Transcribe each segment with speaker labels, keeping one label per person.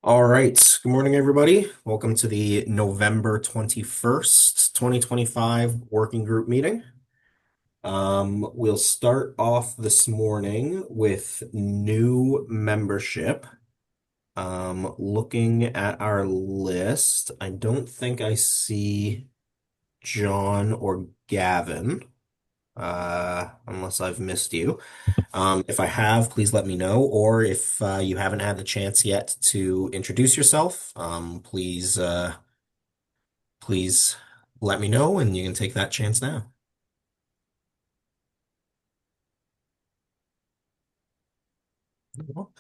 Speaker 1: All right. Good morning, everybody. Welcome to the November 21st, 2025 working group meeting. We'll start off this morning with new membership. Looking at our list, I don't think I see John or Gavin, unless I've missed you. If I have, please let me know. Or if you haven't had the chance yet to introduce yourself, please let me know, and you can take that chance now.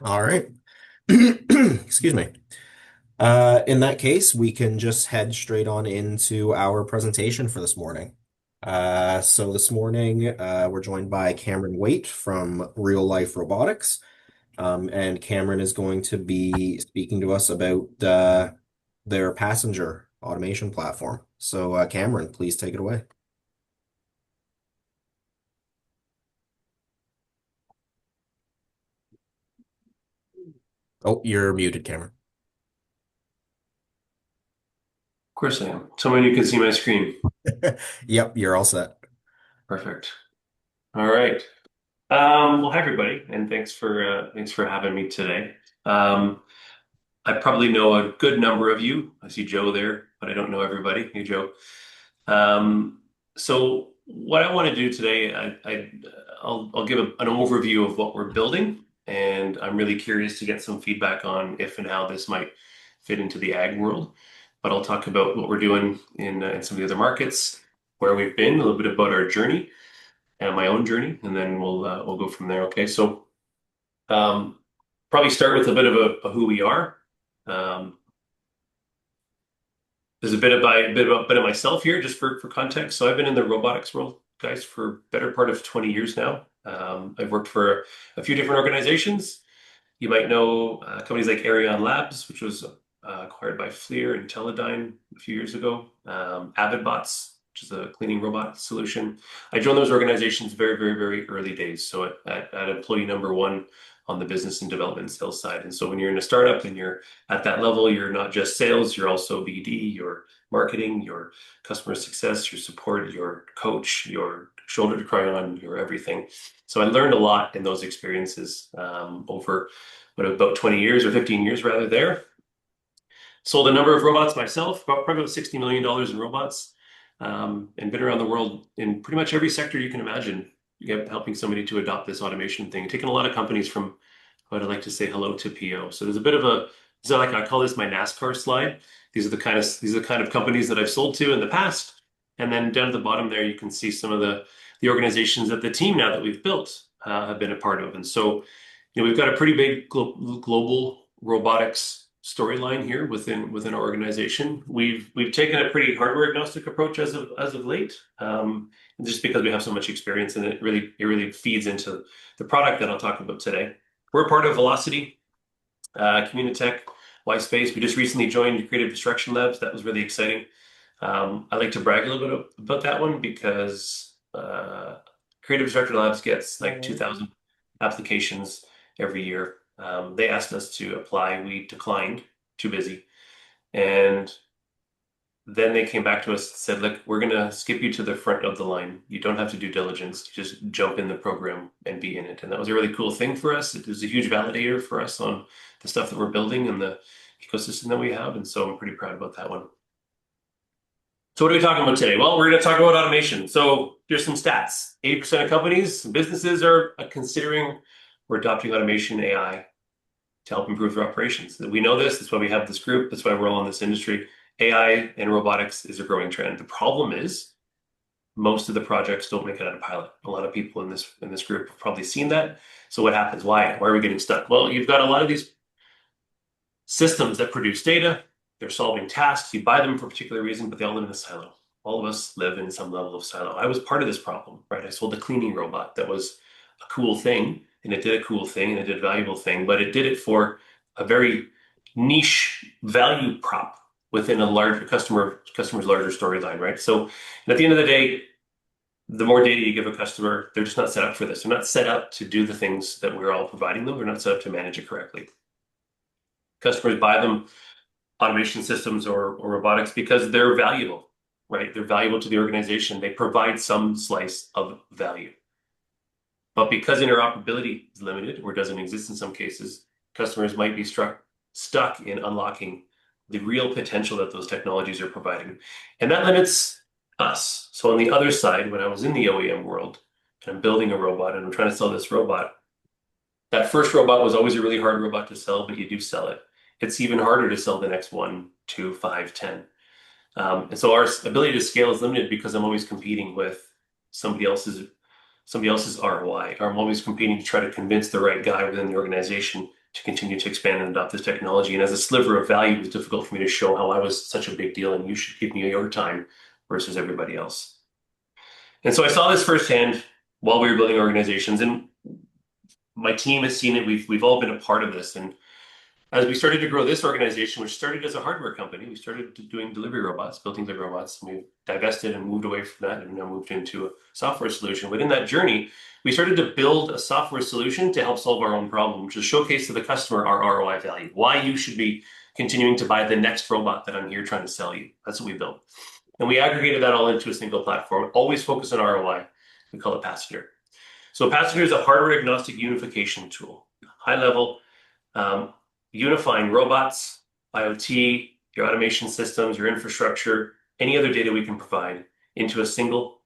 Speaker 1: All right. Excuse me. In that case, we can just head straight on into our presentation for this morning. So this morning, we're joined by Cameron Waite from Real Life Robotics. And Cameron is going to be speaking to us about their passenger automation platform. So, Cameron, please take it away. Oh, you're muted, Cameron.
Speaker 2: Of course I am. Tell me when you can see my screen.
Speaker 1: Yep, you're all set.
Speaker 2: Perfect. All right. Well, hi everybody, and thanks for having me today. Um, I probably know a good number of you. I see Joe there, but I don't know everybody. Hey, Joe. Um, so what I want to do today, I'll give an overview of what we're building, and I'm really curious to get some feedback on if and how this might fit into the ag world. But I'll talk about what we're doing in some of the other markets, where we've been, a little bit about our journey and my own journey, and then we'll go from there. Okay, so um, probably start with a bit of a who we are. Um, there's a bit of myself here, just for context. So I've been in the robotics world, guys, for better part of 20 years now. I've worked for a few different organizations. You might know companies like Arion Labs, which was acquired by Fleer and Teledyne a few years ago. AvidBots, which is a cleaning robot solution. I joined those organizations very, very, very early days. So at employee number one on the business and development sales side. And so when you're in a startup and you're at that level, you're not just sales, you're also BD, your marketing, your customer success, your support, your coach, your shoulder to cry on, your everything. So I learned a lot in those experiences over about 20 years or 15 years rather there. Sold a number of robots myself, probably about $60 million in robots, and been around the world in pretty much every sector you can imagine, helping somebody to adopt this automation thing. Taking a lot of companies from what I'd like to say hello to PO. So there's a bit of a, so like I call this my NASCAR slide. These are the kind of companies that I've sold to in the past. And then down at the bottom there, you can see some of the organizations that the team now that we've built have been a part of. And so, we've got a pretty big global robotics storyline here within our organization. We've taken a pretty hardware agnostic approach as of late, just because we have so much experience, and it really feeds into the product that I'll talk about today. We're part of Velocity, Communitech, Space. We just recently joined Creative Destruction Labs. That was really exciting. I like to brag a little bit about that one because Creative Destruction Labs gets like 2,000 applications every year. They asked us to apply. We declined, too busy. And then they came back to us and said, look, we're going to skip you to the front of the line. You don't have to do diligence. Just jump in the program and be in it. And that was a really cool thing for us. It was a huge validator for us on the stuff that we're building and the ecosystem that we have. And so I'm pretty proud about that one. So what are we talking about today? Well, we're going to talk about automation. So here's some stats. 80% of companies and businesses are considering or adopting automation AI to help improve their operations. We know this. That's why we have this group. That's why we're all in this industry. AI and robotics is a growing trend. The problem is most of the projects don't make it out of pilot. A lot of people in this group have probably seen that. So what happens? Why are we getting stuck? Well, you've got a lot of these systems that produce data. They're solving tasks. You buy them for a particular reason, but they all live in a silo. All of us live in some level of silo. I was part of this problem, right? I sold a cleaning robot that was a cool thing, and it did a cool thing, and it did a valuable thing, but it did it for a very niche value prop within a large customer's larger storyline, right? So at the end of the day, the more data you give a customer, they're just not set up for this. They're not set up to do the things that we're all providing them. They're not set up to manage it correctly. Customers buy them, automation systems or robotics, because they're valuable, right? They're valuable to the organization. They provide some slice of value. But because interoperability is limited or doesn't exist in some cases, customers might be stuck in unlocking the real potential that those technologies are providing. And that limits us. So on the other side, when I was in the OEM world and I'm building a robot and I'm trying to sell this robot, that first robot was always a really hard robot to sell, but you do sell it. It's even harder to sell the next one, two, five, 10. And so our ability to scale is limited because I'm always competing with somebody else's somebody else's ROI, or I'm always competing to try to convince the right guy within the organization to continue to expand and adopt this technology. And as a sliver of value, it was difficult for me to show how I was such a big deal and you should give me your time versus everybody else. And so I saw this firsthand while we were building organizations, and my team has seen it. We've all been a part of this. And as we started to grow this organization, which started as a hardware company, we started doing delivery robots, building delivery robots, and we divested and moved away from that and now moved into a software solution. But in that journey, we started to build a software solution to help solve our own problem, which is showcase to the customer our ROI value, why you should be continuing to buy the next robot that I'm here trying to sell you. That's what we built. And we aggregated that all into a single platform, always focused on ROI. We call it Passenger. So Passenger is a hardware agnostic unification tool, high level, unifying robots, IoT, your automation systems, your infrastructure, any other data we can provide into a single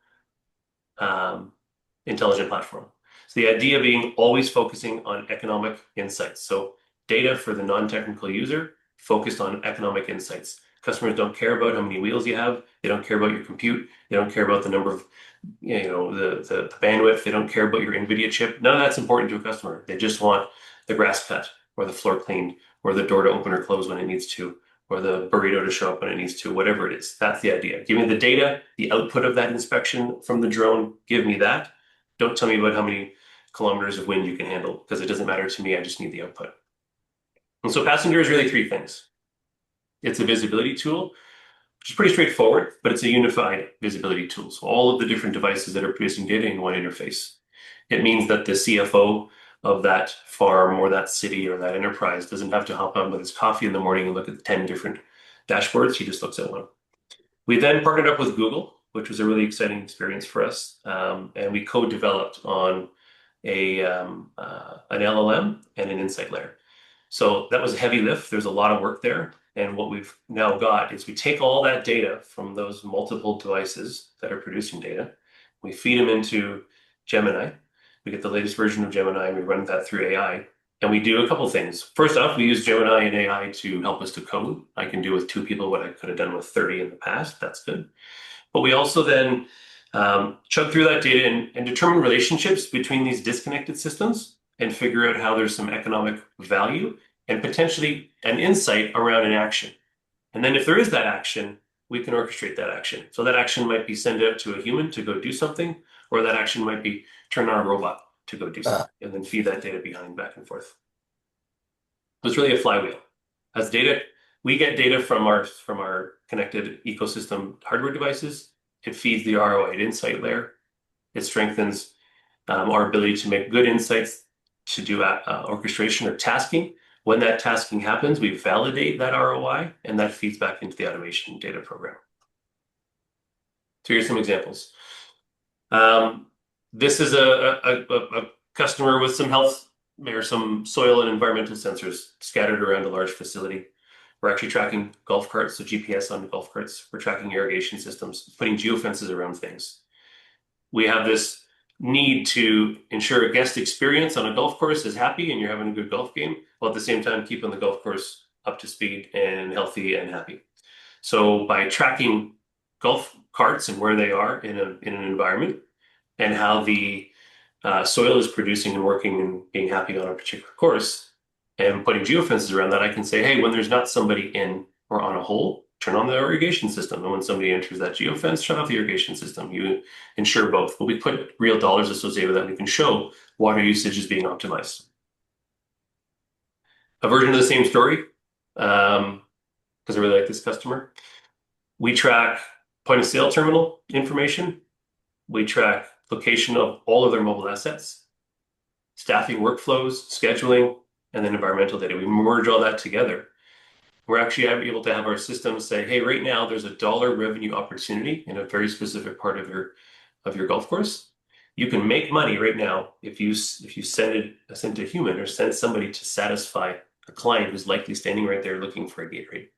Speaker 2: intelligent platform. So the idea being always focusing on economic insights. So data for the non-technical user focused on economic insights. Customers don't care about how many wheels you have. They don't care about your compute. They don't care about the number of, the bandwidth. They don't care about your NVIDIA chip. None of that's important to a customer. They just want the grass cut or the floor cleaned or the door to open or close when it needs to, or the burrito to show up when it needs to, whatever it is. That's the idea. Give me the data, the output of that inspection from the drone. Give me that. Don't tell me about how many kilometers of wind you can handle, because it doesn't matter to me. I just need the output. And so Passenger is really three things. It's a visibility tool, which is pretty straightforward, but it's a unified visibility tool. So all of the different devices that are producing data in one interface. It means that the CFO of that farm or that city or that enterprise doesn't have to hop on with his coffee in the morning and look at 10 different dashboards. He just looks at one. We then partnered up with Google, which was a really exciting experience for us. And we co-developed on an LLM and an insight layer. So that was a heavy lift. There's a lot of work there. And what we've now got is we take all that data from those multiple devices that are producing data, we feed them into Gemini. We get the latest version of Gemini and we run that through AI. And we do a couple of things. First off, we use Gemini and AI to help us to code. I can do with two people what I could have done with 30 in the past. That's good. But we also then chug through that data and determine relationships between these disconnected systems and figure out how there's some economic value and potentially an insight around an action. And then if there is that action, we can orchestrate that action. So that action might be send out to a human to go do something, or that action might be turn on a robot to go do something, and then feed that data behind back and forth. So it's really a flywheel. As data, we get data from our connected ecosystem hardware devices. It feeds the ROI insight layer. It strengthens our ability to make good insights to do orchestration or tasking. When that tasking happens, we validate that ROI, and that feeds back into the automation data program. So here's some examples. This is a customer with some health or some soil and environmental sensors scattered around a large facility. We're actually tracking golf carts, so GPS on golf carts. We're tracking irrigation systems, putting geofences around things. We have this need to ensure a guest experience on a golf course is happy and you're having a good golf game, while at the same time keeping the golf course up to speed and healthy and happy. So by tracking golf carts and where they are in an environment and how the soil is producing and working and being happy on a particular course, and putting geofences around that, I can say, hey, when there's not somebody in or on a hole, turn on the irrigation system. And when somebody enters that geofence, shut off the irrigation system. You ensure both. But we put real dollars associated with that. We can show water usage is being optimized. A version of the same story, because I really like this customer. We track point of sale terminal information. We track location of all of their mobile assets, staffing workflows, scheduling, and then environmental data. We merge all that together. We're actually able to have our system say, hey, right now there's a dollar revenue opportunity in a very specific part of your golf course. You can make money right now if you send a human or send somebody to satisfy a client who's likely standing right there looking for a gate rate.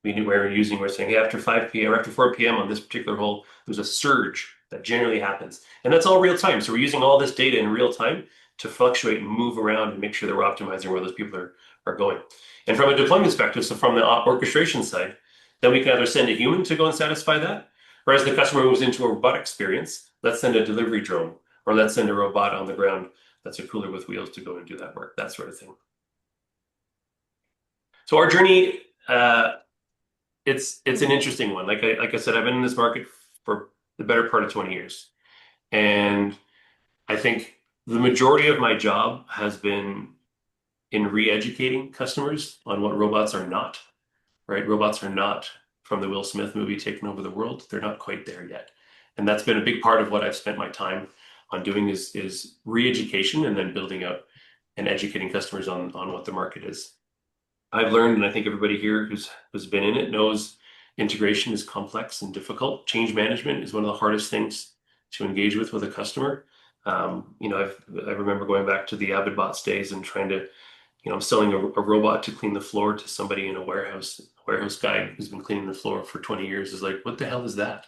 Speaker 2: We're saying, hey, after 5 p.m. or after 4 p.m. on this particular hole, there's a surge that generally happens. And that's all real time. So we're using all this data in real time to fluctuate and move around and make sure that we're optimizing where those people are going. And from a deployment perspective, so from the orchestration side, then we can either send a human to go and satisfy that, or as the customer moves into a robot experience, let's send a delivery drone, or let's send a robot on the ground that's a cooler with wheels to go and do that work, that sort of thing. So our journey, it's an interesting one. Like I said, I've been in this market for the better part of 20 years. And I think the majority of my job has been in re-educating customers on what robots are not, right? Robots are not from the Will Smith movie taking over the world. They're not quite there yet. And that's been a big part of what I've spent my time on doing is re-education and then building out and educating customers on what the market is. I've learned, and I think everybody here who's been in it knows integration is complex and difficult. Change management is one of the hardest things to engage with a customer. I remember going back to the AvidBots days and trying to, selling a robot to clean the floor to somebody in a warehouse. Warehouse guy who's been cleaning the floor for 20 years is like, what the hell is that?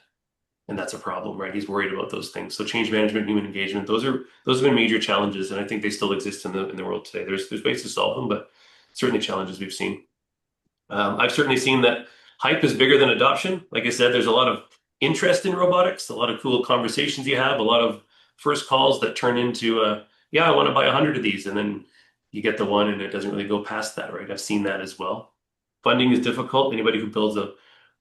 Speaker 2: And that's a problem, right? He's worried about those things. So change management, human engagement, those have been major challenges, and I think they still exist in the world today. There's ways to solve them, but certainly challenges we've seen. I've certainly seen that hype is bigger than adoption. Like I said, there's a lot of interest in robotics, a lot of cool conversations you have, a lot of first calls that turn into, yeah, I want to buy 100 of these. And then you get the one and it doesn't really go past that, right? I've seen that as well. Funding is difficult. Anybody who builds a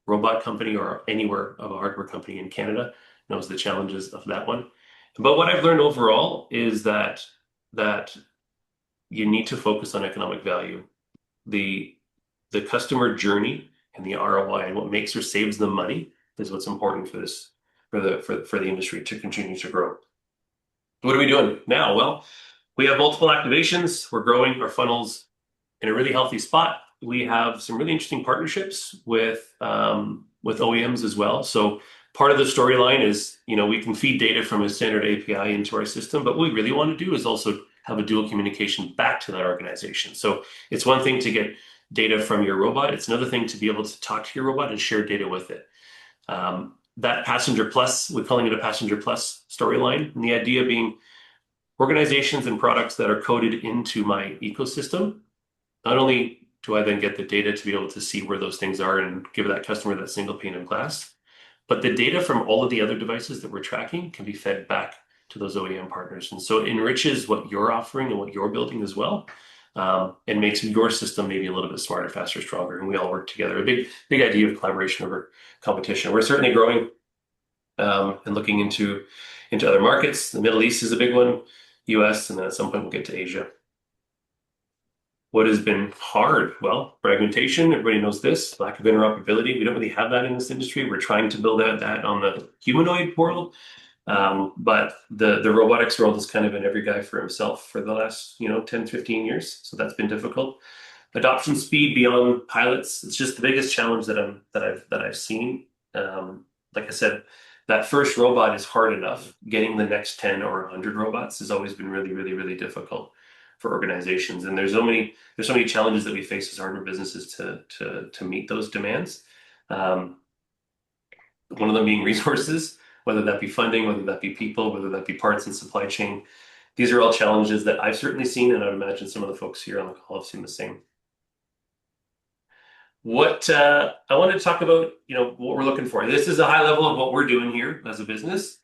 Speaker 2: robot company or anywhere of a hardware company in Canada knows the challenges of that one. But what I've learned overall is that you need to focus on economic value. The the customer journey and the ROI and what makes or saves them money is what's important for this for the industry to continue to grow. What are we doing now? Well, we have multiple activations. We're growing our funnels in a really healthy spot. We have some really interesting partnerships with OEMs as well. So part of the storyline is, we can feed data from a standard API into our system, but what we really want to do is also have a dual communication back to that organization. So it's one thing to get data from your robot. It's another thing to be able to talk to your robot and share data with it. That Passenger Plus, we're calling it a Passenger Plus storyline. And the idea being organizations and products that are coded into my ecosystem. Not only do I then get the data to be able to see where those things are and give that customer that single pane of glass, but the data from all of the other devices that we're tracking can be fed back to those OEM partners. And so it enriches what you're offering and what you're building as well, and makes your system maybe a little bit smarter, faster, stronger, and we all work together. A big idea of collaboration over competition. We're certainly growing and looking into other markets. The Middle East is a big one, US, and then at some point we'll get to Asia. What has been hard? Well, fragmentation, everybody knows this, lack of interoperability. We don't really have that in this industry. We're trying to build out that on the humanoid world. But the robotics world has kind of been every guy for himself for the last, 10, 15 years. So that's been difficult. Adoption speed beyond pilots, it's just the biggest challenge that I've seen. Like I said, that first robot is hard enough. Getting the next 10 or 100 robots has always been really, really, really difficult for organizations. And there's so many challenges that we face as hardware businesses to meet those demands. One of them being resources, whether that be funding, whether that be people, whether that be parts and supply chain. These are all challenges that I've certainly seen, and I would imagine some of the folks here on the call have seen the same. What I wanted to talk about, what we're looking for. This is a high level of what we're doing here as a business.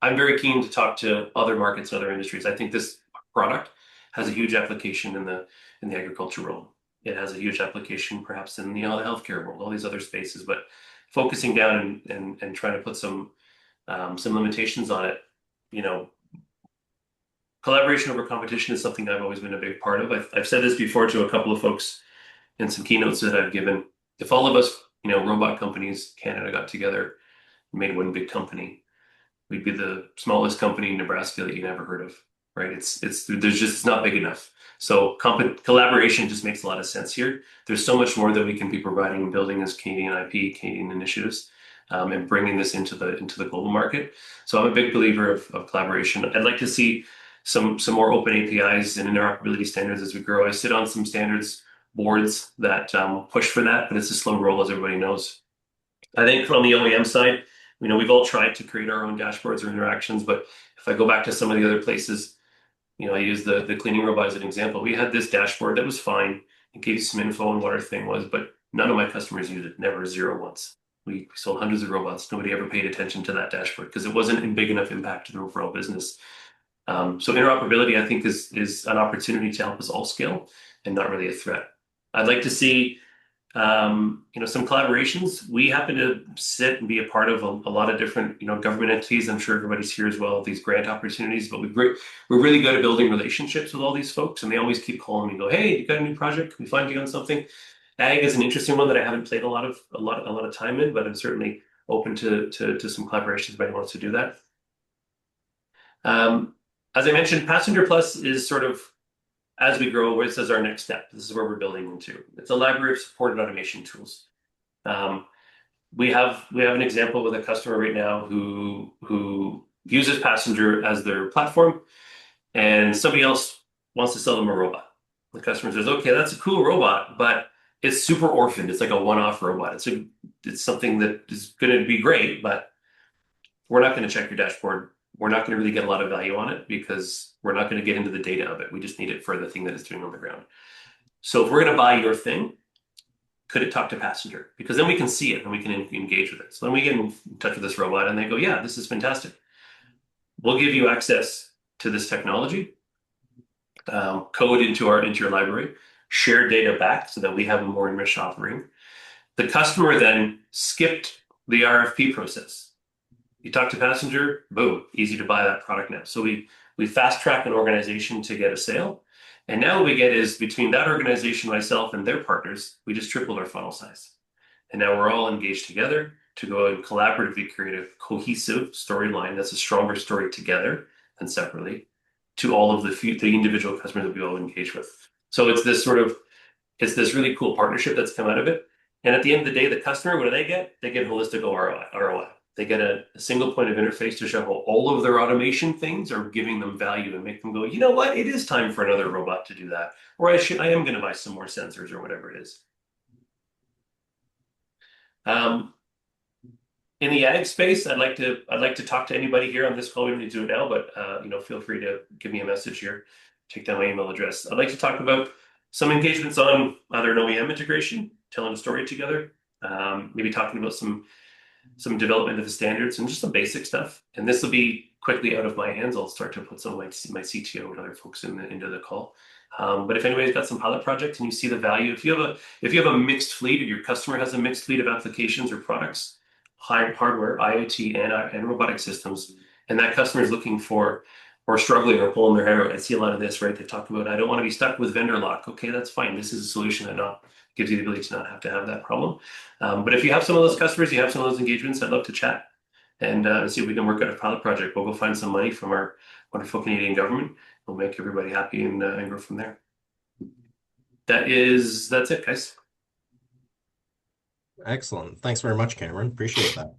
Speaker 2: I'm very keen to talk to other markets and other industries. I think this product has a huge application in the agriculture world. It has a huge application perhaps in the healthcare world, all these other spaces. But focusing down and trying to put some limitations on it, collaboration over competition is something I've always been a big part of. I've said this before to a couple of folks in some keynotes that I've given. If all of us, robot companies, Canada got together and made one big company, we'd be the smallest company in Nebraska that you never heard of. right? It's there's just it's not big enough. So collaboration just makes a lot of sense here. There's so much more that we can be providing and building as Canadian IP, Canadian initiatives, and bringing this into the global market. So I'm a big believer of collaboration. I'd like to see some more open APIs and interoperability standards as we grow. I sit on some standards boards that push for that, but it's a slow roll, as everybody knows. I think on the OEM side, we've all tried to create our own dashboards or interactions, but if I go back to some of the other places, I use the cleaning robot as an example. We had this dashboard that was fine. It gave you some info on what our thing was, but none of my customers used it. Never, zero once. We sold hundreds of robots. Nobody ever paid attention to that dashboard because it wasn't in big enough impact to the overall business. So interoperability, I think, is an opportunity to help us all scale and not really a threat. I'd like to see some collaborations. We happen to sit and be a part of a lot of different, government entities. I'm sure everybody's here as well, these grant opportunities, but we're really good at building relationships with all these folks, and they always keep calling me and go, "Hey, you got a new project? Can we find you on something?" Ag is an interesting one that I haven't played a lot of time in, but I'm certainly open to some collaborations if anybody wants to do that. Um, as I mentioned, Passenger Plus is sort of as we grow, this is our next step. This is where we're building into. It's a library of supported automation tools. Um, we have an example with a customer right now who uses Passenger as their platform, and somebody else wants to sell them a robot. The customer says, "Okay, that's a cool robot, but it's super orphaned. It's like a one-off robot. It's something that is going to be great, but we're not going to check your dashboard. We're not going to really get a lot of value on it because we're not going to get into the data of it. We just need it for the thing that it's doing on the ground. So if we're going to buy your thing, could it talk to Passenger? Because then we can see it and we can engage with it. So then we get in touch with this robot and they go, "Yeah, this is fantastic. We'll give you access to this technology, code into your library, share data back so that we have a more enriched offering." The customer then skipped the RFP process. You talk to Passenger, boom, easy to buy that product now. So we fast track an organization to get a sale. And now what we get is between that organization, myself, and their partners, we just tripled our funnel size. And now we're all engaged together to go and collaboratively create a cohesive storyline that's a stronger story together than separately to all of the individual customers that we all engage with. So it's this really cool partnership that's come out of it. And at the end of the day, the customer, what do? They get holistic ROI. They get a single point of interface to show how all of their automation things are giving them value and make them go, "You know what? It is time for another robot to do that. Or I am going to buy some more sensors or whatever it is." Um, in the ag space, I'd like to talk to anybody here on this call. We don't need to do it now, but feel free to give me a message here. Take down my email address. I'd like to talk about some engagements on either an OEM integration, telling a story together, maybe talking about some development of the standards and just some basic stuff. And this will be quickly out of my hands. I'll start to put some of my CTO and other folks into the call. But if anybody's got some pilot projects and you see the value, if you have a mixed fleet or your customer has a mixed fleet of applications or products, hardware, IoT, and robotic systems, and that customer is looking for or struggling or pulling their hair out. I see a lot of this, right? They talk about, "I don't want to be stuck with vendor lock." Okay, that's fine. This is a solution that not gives you the ability to not have to have that problem. But if you have some of those customers, you have some of those engagements, I'd love to chat and see if we can work out a pilot project. We'll go find some money from our wonderful Canadian government. We'll make everybody happy and grow from there. That's it, guys.
Speaker 1: Excellent. Thanks very much, Cameron. Appreciate that.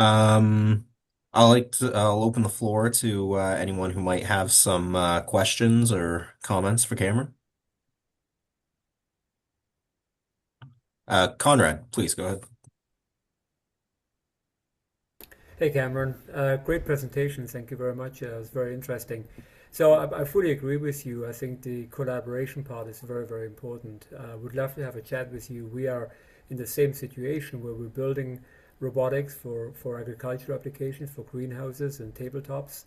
Speaker 1: Um, I'll open the floor to anyone who might have some questions or comments for Cameron. Conrad, please go ahead.
Speaker 3: Hey Cameron, great presentation. Thank you very much. It was very interesting. So I fully agree with you. I think the collaboration part is very, very important. Would love to have a chat with you. We are in the same situation where we're building robotics for agricultural applications, for greenhouses and tabletops.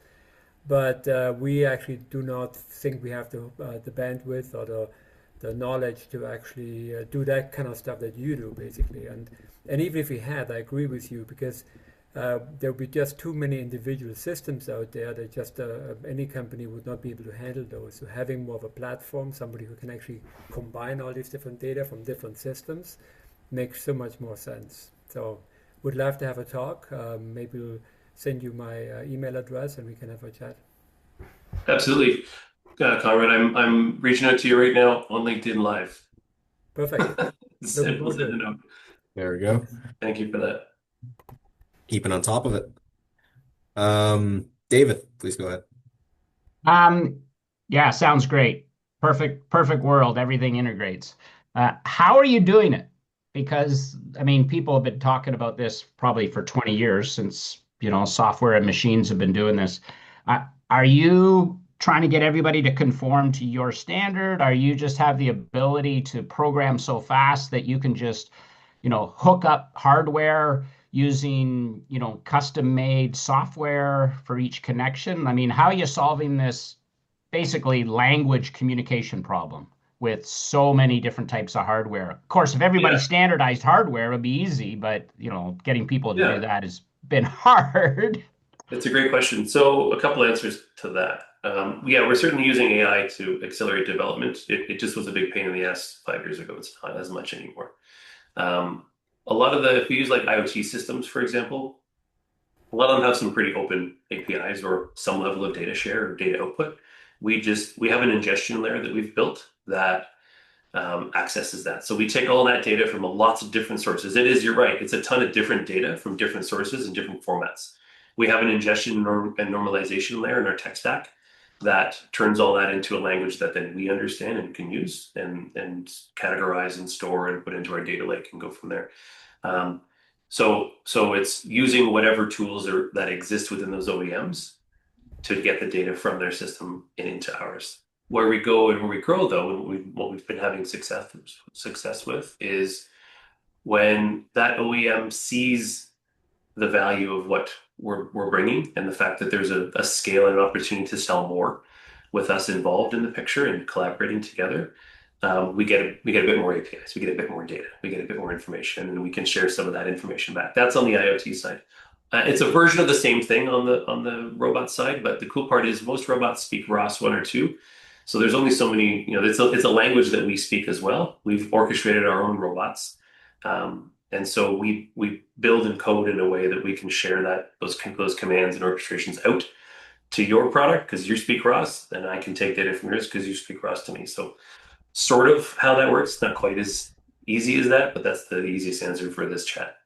Speaker 3: But we actually do not think we have the bandwidth or the knowledge to actually do that kind of stuff that you do, basically. And even if we had, I agree with you because there would be just too many individual systems out there that just any company would not be able to handle those. So having more of a platform, somebody who can actually combine all these different data from different systems makes so much more sense. So would love to have a talk. Maybe we'll send you my email address and we can have a chat.
Speaker 2: Absolutely. Conrad, I'm reaching out to you right now on LinkedIn Live.
Speaker 3: Perfect. Looking
Speaker 2: Simple
Speaker 3: forward to
Speaker 2: send a
Speaker 3: it.
Speaker 2: note.
Speaker 1: There we go.
Speaker 2: Thank you for that.
Speaker 1: Keeping on top of it. David, please go ahead.
Speaker 4: Um, yeah, sounds great. Perfect world. Everything integrates. How are you doing it? Because I mean, people have been talking about this probably for 20 years since, software and machines have been doing this. Are you trying to get everybody to conform to your standard? Are you just have the ability to program so fast that you can just, hook up hardware using, custom-made software for each connection? I mean, how are you solving this basically language communication problem with so many different types of hardware? Of course, if everybody
Speaker 2: Yeah,
Speaker 4: standardized hardware, it would be easy, but, getting people to do
Speaker 2: yeah.
Speaker 4: that has been hard.
Speaker 2: It's a great question. So a couple answers to that. Yeah, we're certainly using AI to accelerate development. It just was a big pain in the ass 5 years ago. It's not as much anymore. Um, a lot of if we use like IoT systems, for example, a lot of them have some pretty open APIs or some level of data share or data output. We have an ingestion layer that we've built that accesses that. So we take all that data from lots of different sources. You're right, it's a ton of different data from different sources and different formats. We have an ingestion and normalization layer in our tech stack that turns all that into a language that then we understand and can use and categorize and store and put into our data lake and go from there. Um, so it's using whatever tools that exist within those OEMs to get the data from their system and into ours. Where we go and where we grow, though, and what we've been having success with is when that OEM sees the value of what we're bringing and the fact that there's a scale and an opportunity to sell more with us involved in the picture and collaborating together. We get a bit more APIs, we get a bit more data, we get a bit more information, and we can share some of that information back. That's on the IoT side. It's a version of the same thing on the robot side, but the cool part is most robots speak ROS 1 or 2. So there's only so many, it's a language that we speak as well. We've orchestrated our own robots. And so we build and code in a way that we can share those commands and orchestrations out to your product because you speak ROS, and I can take data from yours because you speak ROS to me. So sort of how that works, not quite as easy as that, but that's the easiest answer for this chat.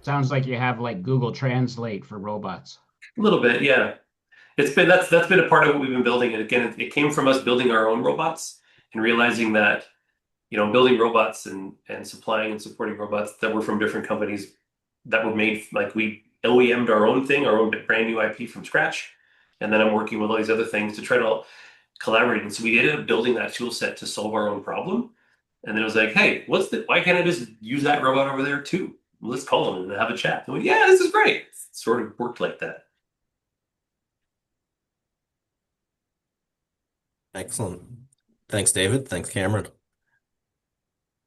Speaker 4: Sounds like you have like Google Translate for robots.
Speaker 2: A little bit, yeah. That's been a part of what we've been building. And again, it came from us building our own robots and realizing that, building robots and supplying and supporting robots that were from different companies that were made like we OEM'd our own thing, our own brand new IP from scratch. And then I'm working with all these other things to try to collaborate. And so we ended up building that tool set to solve our own problem. And then it was like, hey, why can't I just use that robot over there too? Well, let's call them and have a chat. And yeah, this is great. It sort of worked like that.
Speaker 1: Excellent. Thanks, David. Thanks, Cameron.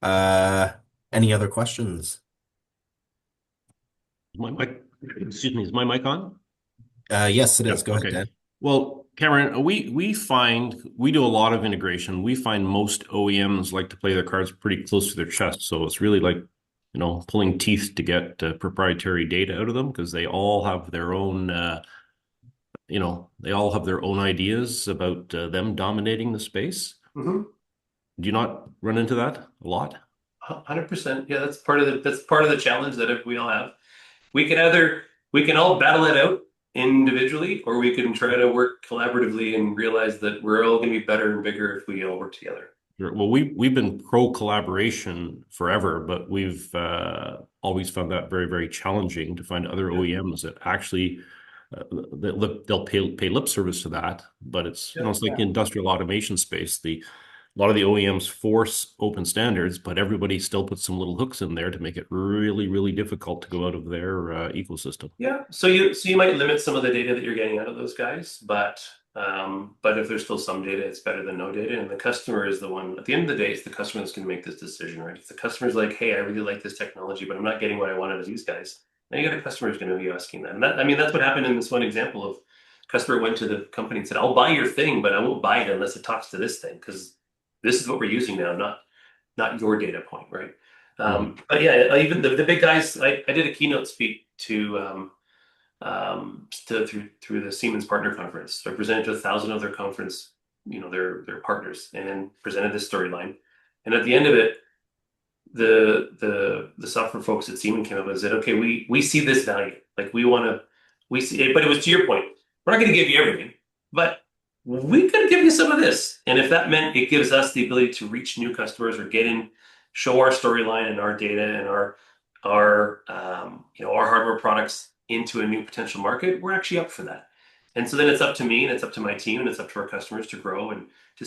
Speaker 1: Uh, any other questions?
Speaker 5: My mic, excuse me, is my mic on?
Speaker 1: Yes, it is.
Speaker 5: Yep.
Speaker 1: Go ahead,
Speaker 5: Okay.
Speaker 1: Dan.
Speaker 5: Well, Cameron, we do a lot of integration. We find most OEMs like to play their cards pretty close to their chest. So it's really like, pulling teeth to get proprietary data out of them because they all have their own, they all have their own ideas about them dominating the space.
Speaker 2: Mm-hmm.
Speaker 5: Do you not run into that a lot?
Speaker 2: 100%. Yeah, that's part of the challenge that we all have. We can all battle it out individually, or we can try to work collaboratively and realize that we're all going to be better and bigger if we all work together.
Speaker 5: Sure. Well, we've been pro collaboration forever, but we've always found that very, very challenging to find other
Speaker 2: Yeah.
Speaker 5: OEMs that actually they'll pay lip service to that. But
Speaker 2: Yeah.
Speaker 5: it's like the industrial automation space. A lot of the OEMs force open standards, but everybody still puts some little hooks in there to make it really, really difficult to go out of their ecosystem.
Speaker 2: Yeah. So you might limit some of the data that you're getting out of those guys, but if there's still some data, it's better than no data. And the customer is the one, at the end of the day, it's the customer that's going to make this decision, right? If the customer's like, hey, I really like this technology, but I'm not getting what I wanted of these guys, then you got a customer who's going to be asking that. And that's what happened in this one example of customer went to the company and said, I'll buy your thing, but I won't buy it unless it talks to this thing because this is what we're using now, not your data point, right? But yeah, even the big guys, I did a keynote speak through the Siemens Partner Conference. So I presented to 1,000 of their conference, their partners, and presented this storyline. And at the end of it, the software folks at Siemens came up and said, "Okay, we see this value. Like we see it, but it was to your point. We're not going to give you everything, but we could give you some of this. And if that meant it gives us the ability to reach new customers or show our storyline and our data and our hardware products into a new potential market, we're actually up for that. And so then it's up to me and it's up to my team and it's up to our customers to grow and to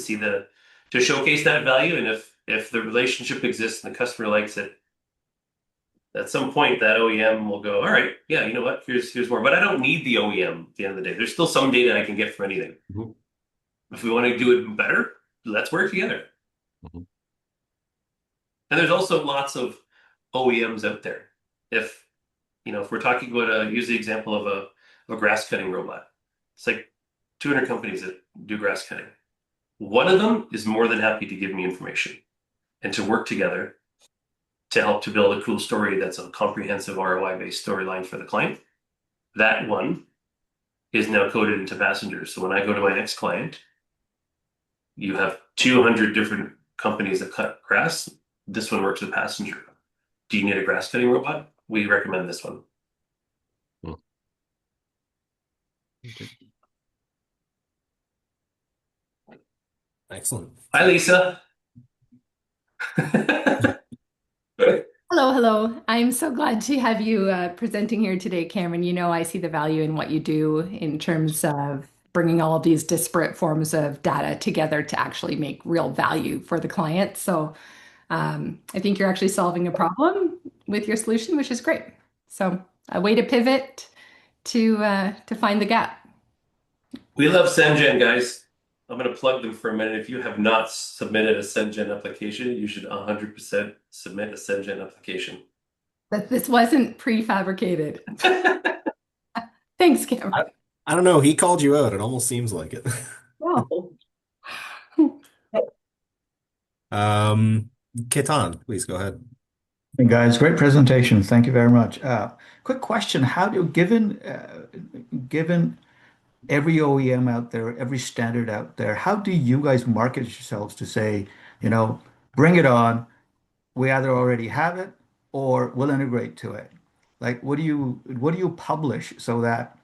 Speaker 2: showcase that value. And if the relationship exists and the customer likes it, at some point that OEM will go, all right, yeah, you know what? Here's more. But I don't need the OEM at the end of the day. There's still some data I can get from anything.
Speaker 5: Mhm.
Speaker 2: If we want to do it better, let's work together.
Speaker 5: Mhm.
Speaker 2: And there's also lots of OEMs out there. If we're talking about use the example of a grass cutting robot, it's like 200 companies that do grass cutting. One of them is more than happy to give me information and to work together to help to build a cool story that's a comprehensive ROI-based storyline for the client. That one is now coded into passengers. So when I go to my next client, you have 200 different companies that cut grass. This one works with passenger. Do you need a grass cutting robot? We recommend this one.
Speaker 5: Hmm. Okay.
Speaker 1: Excellent.
Speaker 2: Hi, Lisa.
Speaker 6: Hello, hello. I'm so glad to have you presenting here today, Cameron. You know, I see the value in what you do in terms of bringing all of these disparate forms of data together to actually make real value for the client. So I think you're actually solving a problem with your solution, which is great. So a way to pivot to find the gap.
Speaker 2: We love SendGen, guys. I'm going to plug them for a minute. If you have not submitted a SendGen application, you should 100% submit a SendGen application.
Speaker 6: That this wasn't prefabricated. Thanks, Cameron.
Speaker 1: I don't know. He called you out. It almost seems like it.
Speaker 6: Oh.
Speaker 1: Ketan, please go ahead.
Speaker 7: Hey guys, great presentation. Thank you very much. Quick question: given every OEM out there, every standard out there, how do you guys market yourselves to say, bring it on? We either already have it or we'll integrate to it. Like, what do you publish so that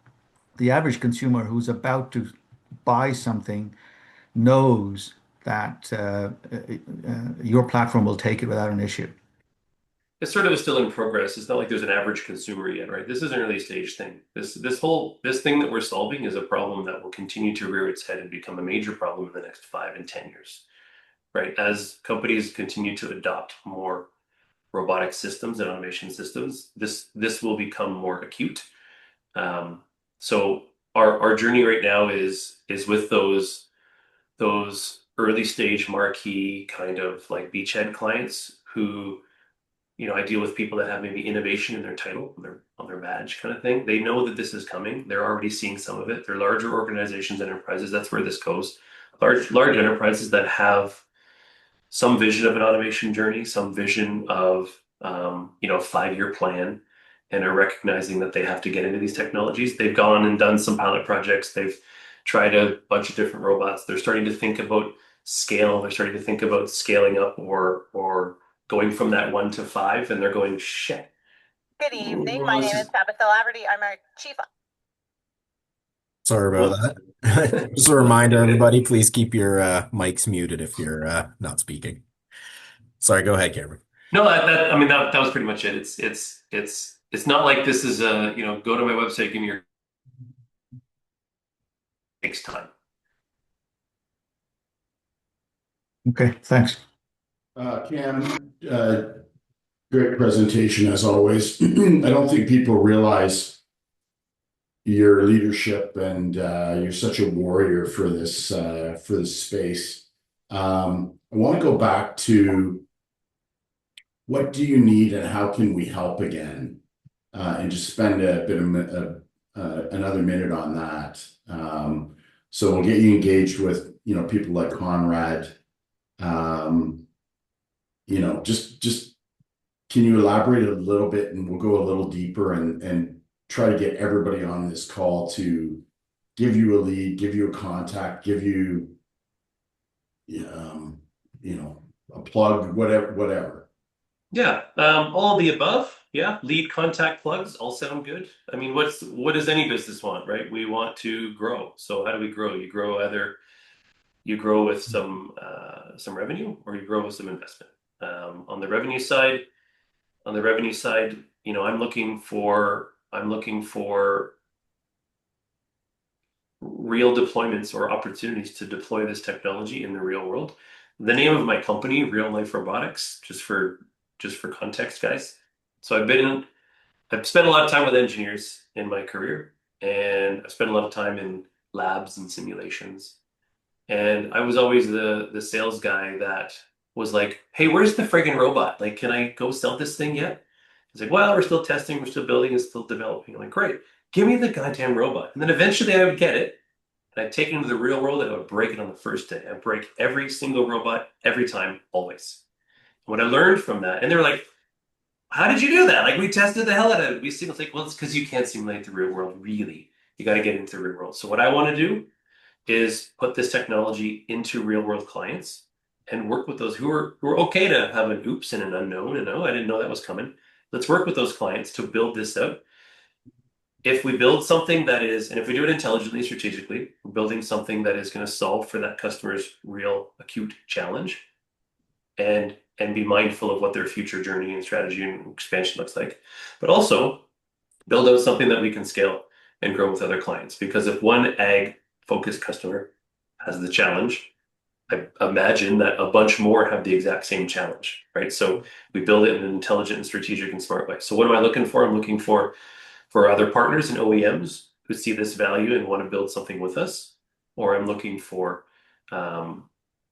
Speaker 7: the average consumer who's about to buy something knows that your platform will take it without an issue?
Speaker 2: It's sort of still in progress. It's not like there's an average consumer yet, right? This is an early stage thing. This thing that we're solving is a problem that will continue to rear its head and become a major problem in the next 5 and 10 years, right? As companies continue to adopt more robotic systems and automation systems, this will become more acute. So our journey right now is with those early stage marquee kind of like beachhead clients who I deal with people that have maybe innovation in their title, on their badge kind of thing. They know that this is coming. They're already seeing some of it. They're larger organizations, enterprises. That's where this goes. Large enterprises that have some vision of an automation journey, some vision of a 5-year plan, and are recognizing that they have to get into these technologies. They've gone and done some pilot projects. They've tried a bunch of different robots. They're starting to think about scale. They're starting to think about scaling up or going from that 1 to 5, and they're going, shit.
Speaker 8: Good evening. My name is Tabitha Laverty. I'm our chief.
Speaker 1: Sorry about that. Just a reminder, everybody, please keep your mics muted if you're not speaking. Sorry, go ahead, Cameron.
Speaker 2: No, that was pretty much it. It's not like this is go to my website, give me your takes time.
Speaker 7: Okay, thanks.
Speaker 9: Cam, great presentation as always. I don't think people realize your leadership and you're such a warrior for this space. I want to go back to what do you need and how can we help again, and just spend a bit of another minute on that. So we'll get you engaged with people like Conrad. Just can you elaborate a little bit and we'll go a little deeper and try to get everybody on this call to give you a lead, give you a contact, give you, um, you know, a plug, whatever.
Speaker 2: Yeah, all of the above. Yeah, lead, contact, plugs all sound good. I mean, what does any business want, right? We want to grow. So how do we grow? You grow either you grow with some revenue or you grow with some investment. On the revenue side, I'm looking for real deployments or opportunities to deploy this technology in the real world. The name of my company, Real Life Robotics, just for context, guys. So I've spent a lot of time with engineers in my career, and I've spent a lot of time in labs and simulations. And I was always the sales guy that was like, "Hey, where's the friggin' robot? Like, can I go sell this thing yet?" He's like, "Well, we're still testing, we're still building, it's still developing." I'm like, "Great, give me the goddamn robot." And then eventually I would get it, and I'd take it into the real world, and I would break it on the first day. I'd break every single robot every time, always. What I learned from that, and they were like, "How did you do that? Like, we tested the hell out of it. We simulated." Like, well, it's because you can't simulate the real world, really. You got to get into the real world. So what I want to do is put this technology into real world clients and work with those who are okay to have an oops and an unknown and oh, I didn't know that was coming. Let's work with those clients to build this out. If we build something that is, and if we do it intelligently, strategically, we're building something that is going to solve for that customer's real acute challenge and be mindful of what their future journey and strategy and expansion looks like. But also build out something that we can scale and grow with other clients. Because if one ag focused customer has the challenge, I imagine that a bunch more have the exact same challenge, right? So we build it in an intelligent and strategic and smart way. So what am I looking for? I'm looking for other partners and OEMs who see this value and want to build something with us, or I'm looking for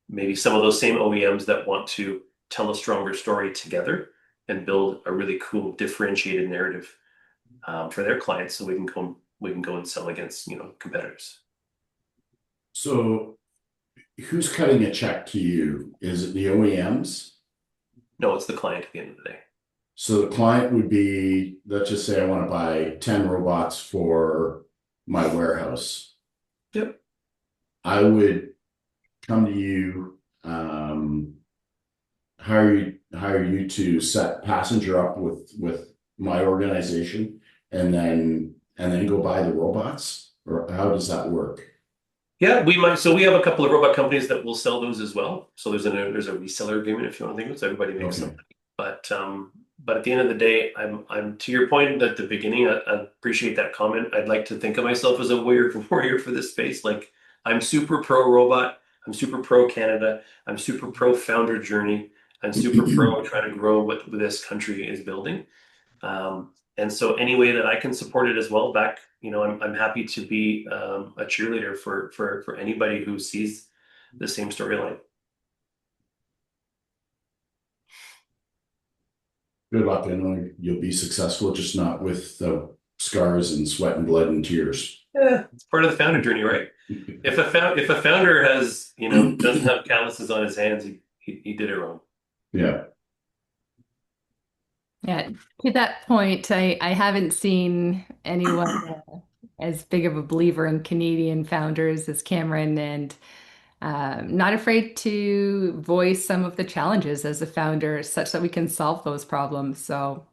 Speaker 2: maybe some of those same OEMs that want to tell a stronger story together and build a really cool differentiated narrative for their clients, so we can go and sell against competitors.
Speaker 9: So who's cutting a check to you? Is it the OEMs?
Speaker 2: No, it's the client at the end of the day.
Speaker 9: So the client would be, let's just say I want to buy 10 robots for my warehouse.
Speaker 2: Yep.
Speaker 9: I would come to you, hire you to set passenger up with my organization and then go buy the robots, or how does that work?
Speaker 2: Yeah, we might. So we have a couple of robot companies that will sell those as well. So there's a reseller agreement if you want to think of it. So everybody makes
Speaker 9: Okay.
Speaker 2: some money. But at the end of the day, I'm to your point at the beginning. I appreciate that comment. I'd like to think of myself as a warrior for this space. Like, I'm super pro robot. I'm super pro Canada. I'm super pro founder journey. I'm super pro trying to grow what this country is building. And so any way that I can support it as well, I'm happy to be a cheerleader for anybody who sees the same storyline.
Speaker 9: Good luck. I know you'll be successful, just not with scars and sweat and blood and tears.
Speaker 2: Yeah, it's part of the founder journey, right? If a founder has, doesn't have calluses on his hands, he did it wrong.
Speaker 9: Yeah.
Speaker 6: Yeah, to that point, I haven't seen anyone as big of a believer in Canadian founders as Cameron, and not afraid to voice some of the challenges as a founder, such that we can solve those problems. So,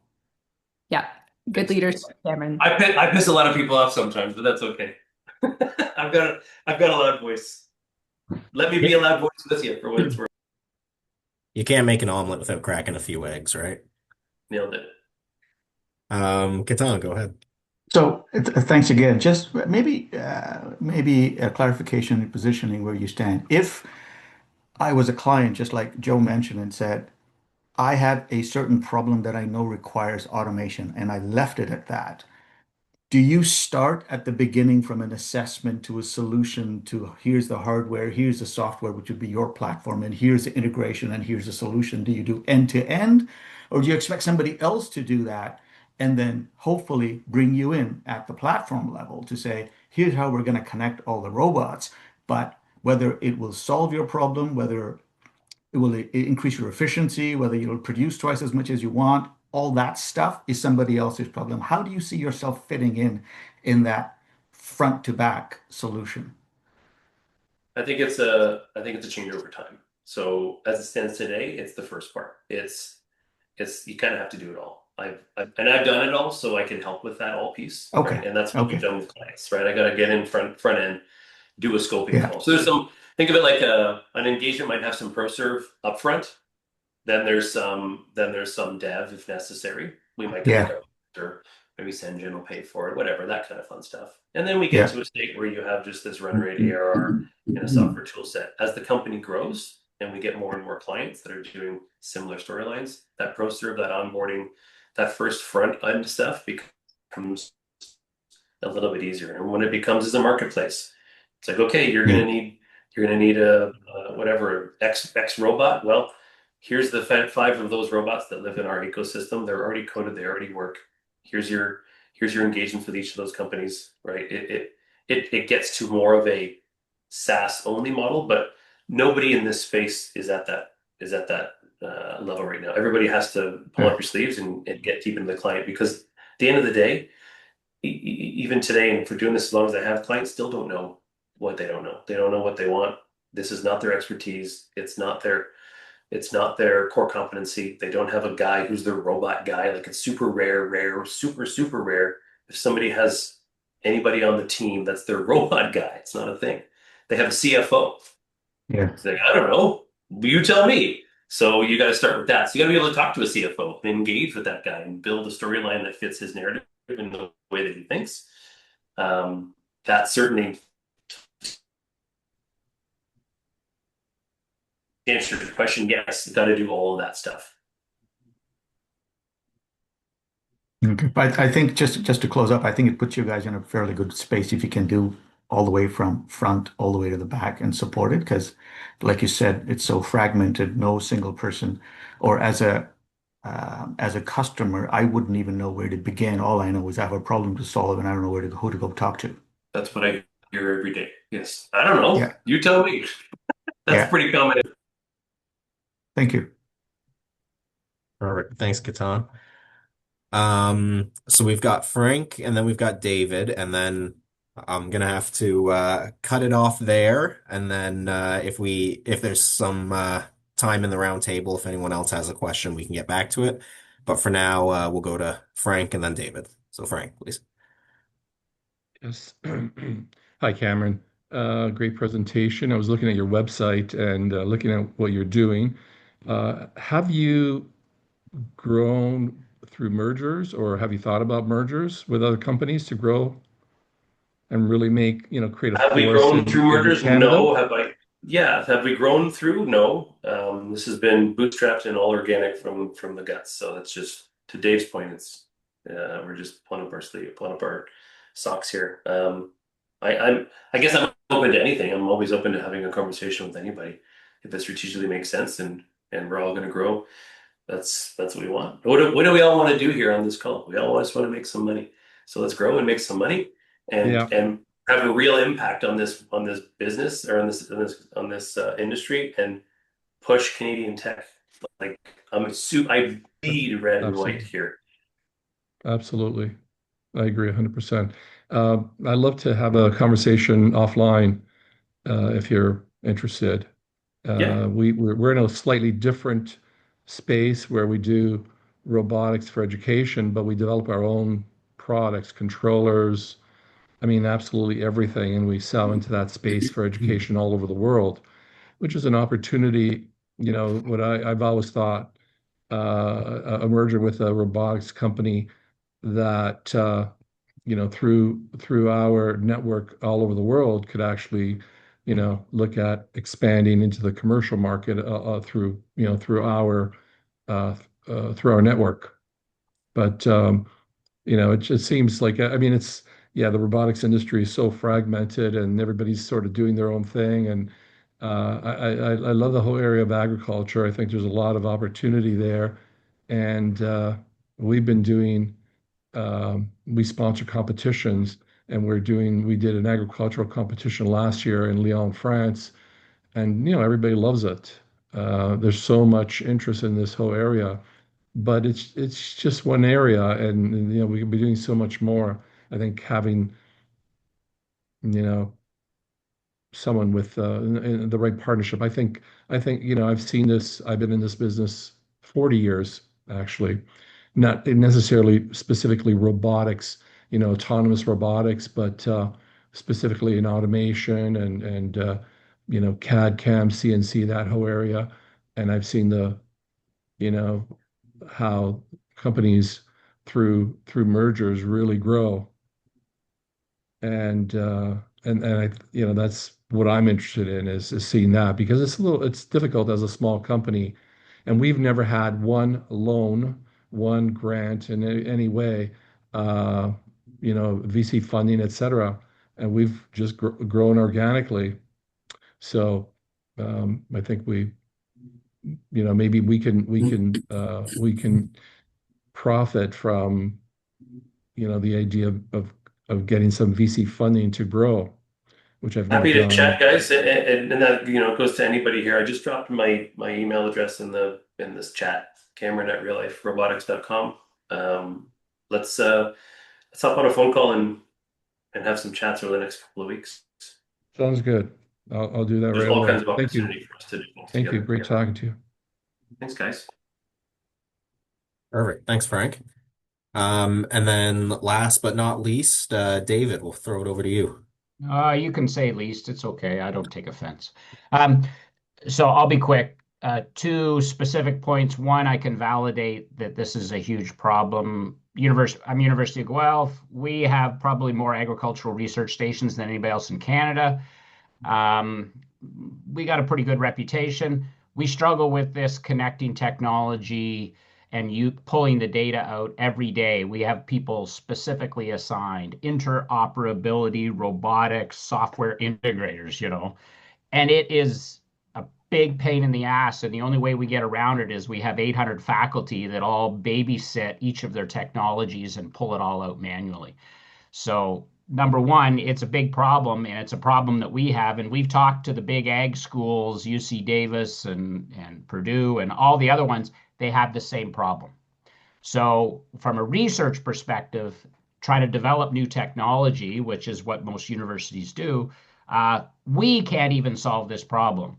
Speaker 6: yeah, good leadership, Cameron.
Speaker 2: I piss a lot of people off sometimes, but that's okay. I've got a loud voice. Let me be a loud voice with you for what it's worth.
Speaker 1: You can't make an omelet without cracking a few eggs, right?
Speaker 2: Nailed it.
Speaker 1: Katan, go ahead.
Speaker 7: So thanks again. Just maybe a clarification in positioning where you stand. If I was a client, just like Joe mentioned, and said, I have a certain problem that I know requires automation, and I left it at that. Do you start at the beginning from an assessment to a solution to here's the hardware, here's the software, which would be your platform, and here's the integration, and here's the solution? Do you do end to end, or do you expect somebody else to do that and then hopefully bring you in at the platform level to say, here's how we're going to connect all the robots, but whether it will solve your problem, whether will it increase your efficiency, whether you'll produce twice as much as you want? All that stuff is somebody else's problem. How do you see yourself fitting in that front to back solution?
Speaker 2: I think it's a change over time. So as it stands today, it's the first part. It's you kind of have to do it all. And I've done it all, so I can help with that all piece, right?
Speaker 7: Okay.
Speaker 2: And that's what we've
Speaker 7: Okay.
Speaker 2: done with clients, right? I got to get in front end, do a scoping
Speaker 7: Yeah.
Speaker 2: call. So there's some think of it like an engagement might have some pro serve upfront. Then there's some dev if necessary. We might get the
Speaker 7: Yeah.
Speaker 2: government or maybe Sengen will pay for it, whatever, that kind of fun stuff. And then we get
Speaker 7: Yeah.
Speaker 2: to a state where you have just this run rate ARR in a software tool set. As the company grows and we get more and more clients that are doing similar storylines, that pro serve, that onboarding, that first front end stuff becomes a little bit easier. And when it becomes as a marketplace, it's like, okay,
Speaker 7: Yeah.
Speaker 2: you're gonna need a whatever X robot. Well, here's the five of those robots that live in our ecosystem. They're already coded. They already work. Here's your here's your engagement with each of those companies, right? It gets to more of a SaaS only model, but nobody in this space is at that level right now. Everybody has to pull up
Speaker 7: Yeah.
Speaker 2: your sleeves and get deep into the client because at the end of the day, even today, and for doing this as long as I have, clients still don't know what they don't know. They don't know what they want. This is not their expertise. It's not their core competency. They don't have a guy who's their robot guy. Like it's super rare, super rare. If somebody has anybody on the team that's their robot guy, it's not a thing. They have a CFO.
Speaker 7: Yeah.
Speaker 2: It's like, I don't know. You tell me. So you got to start with that. So you got to be able to talk to a CFO and engage with that guy and build a storyline that fits his narrative in the way that he thinks. That certainly answers your question. Yes, got to do all of that stuff.
Speaker 7: Okay. But I think just to close up, I think it puts you guys in a fairly good space if you can do all the way from front all the way to the back and support it because, like you said, it's so fragmented. No single person, or as a customer, I wouldn't even know where to begin. All I know is I have a problem to solve, and I don't know who to go talk to.
Speaker 2: That's what I hear every day. Yes. I don't know.
Speaker 7: Yeah.
Speaker 2: You tell me. That's
Speaker 7: Yeah.
Speaker 2: pretty common.
Speaker 7: Thank you.
Speaker 1: Perfect. Thanks, Katan. So we've got Frank and then we've got David, and then I'm gonna have to cut it off there. And then if there's some time in the round table, if anyone else has a question, we can get back to it. But for now, we'll go to Frank and then David. So Frank, please.
Speaker 10: Yes. Hi, Cameron. Great presentation. I was looking at your website and looking at what you're doing. Have you grown through mergers, or have you thought about mergers with other companies to grow and really create a
Speaker 2: Have we
Speaker 10: force
Speaker 2: grown
Speaker 10: in
Speaker 2: through mergers?
Speaker 10: Canada?
Speaker 2: No. Have I? Yeah. Have we grown through? No. This has been bootstrapped and all organic from the guts. So that's just to Dave's point. We're just pulling up our socks here. I guess I'm open to anything. I'm always open to having a conversation with anybody if it strategically makes sense and we're all going to grow. That's what we want. What do we all want to do here on this call? We all just want to make some money. So let's grow and make some money and
Speaker 10: Yeah,
Speaker 2: and have a real impact on this business or on this industry and push Canadian tech. Like I bleed red and white
Speaker 10: absolutely.
Speaker 2: here.
Speaker 10: Absolutely. I agree 100%. I'd love to have a conversation offline if you're interested.
Speaker 2: Yeah.
Speaker 10: We're in a slightly different space where we do robotics for education, but we develop our own products, controllers, I mean, absolutely everything. And we sell into that space for education all over the world, which is an opportunity. What I've always thought a merger with a robotics company that through our network all over the world could actually look at expanding into the commercial market uh, through our network. But it just seems like, I mean, yeah, the robotics industry is so fragmented and everybody's sort of doing their own thing. And I love the whole area of agriculture. I think there's a lot of opportunity there. And we've been doing, we sponsor competitions, and we did an agricultural competition last year in Lyon, France. And everybody loves it. There's so much interest in this whole area, but it's just one area, and we could be doing so much more. I think having you know someone with the right partnership. I think I've seen this. I've been in this business 40 years actually, not necessarily specifically robotics, autonomous robotics, but specifically in automation and CAD, CAM, CNC, that whole area. And I've seen you know, how companies through mergers really grow. And that's what I'm interested in is seeing that because it's difficult as a small company, and we've never had one loan, one grant in any way, uh, VC funding, et cetera, and we've just grown organically. So I think maybe we can profit from the idea of getting some VC funding to grow, which I've not
Speaker 2: Happy to
Speaker 10: done.
Speaker 2: chat, guys, and that goes to anybody here. I just dropped my email address in this chat, Cameron@realliferobotics.com. Let's let's hop on a phone call and have some chats over the next couple of weeks.
Speaker 10: Sounds good. I'll do that
Speaker 2: There's
Speaker 10: right
Speaker 2: all
Speaker 10: away.
Speaker 2: kinds of
Speaker 10: Thank you.
Speaker 2: opportunity for us to do things
Speaker 10: Thank you.
Speaker 2: together.
Speaker 10: Great
Speaker 2: Yeah.
Speaker 10: talking to you.
Speaker 2: Thanks, guys.
Speaker 1: Perfect. Thanks, Frank. And then last but not least, David, we'll throw it over to you.
Speaker 4: You can say least. It's okay. I don't take offense. Um, so I'll be quick. Two specific points. One, I can validate that this is a huge problem. I'm University of Guelph. We have probably more agricultural research stations than anybody else in Canada. Um, we got a pretty good reputation. We struggle with this connecting technology and you pulling the data out every day. We have people specifically assigned interoperability, robotics, software integrators, and it is a big pain in the ass. And the only way we get around it is we have 800 faculty that all babysit each of their technologies and pull it all out manually. So, number one, it's a big problem, and it's a problem that we have. And we've talked to the big ag schools, UC Davis and Purdue, and all the other ones. They have the same problem. So, from a research perspective, trying to develop new technology, which is what most universities do, we can't even solve this problem.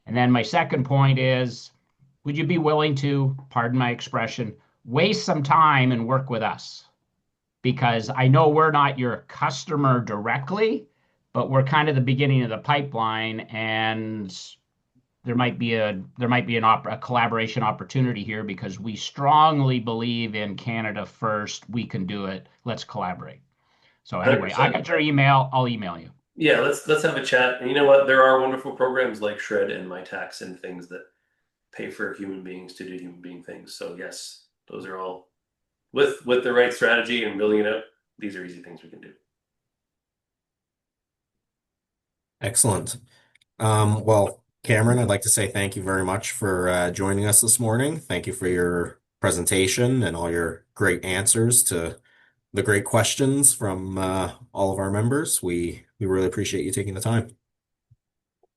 Speaker 4: And then my second point is, would you be willing to, pardon my expression, waste some time and work with us? Because I know we're not your customer directly, but we're kind of the beginning of the pipeline, and there might be a collaboration opportunity here because we strongly believe in Canada first. We can do it. Let's collaborate. So anyway, I
Speaker 2: 100%.
Speaker 4: got your email. I'll email you.
Speaker 2: Yeah, let's have a chat. And you know what? There are wonderful programs like Shred and My Tax and things that pay for human beings to do human being things. So yes, those are all with the right strategy and building it out. These are easy things we can do.
Speaker 1: Excellent. Well, Cameron, I'd like to say thank you very much for joining us this morning. Thank you for your presentation and all your great answers to the great questions from all of our members. We really appreciate you taking the time.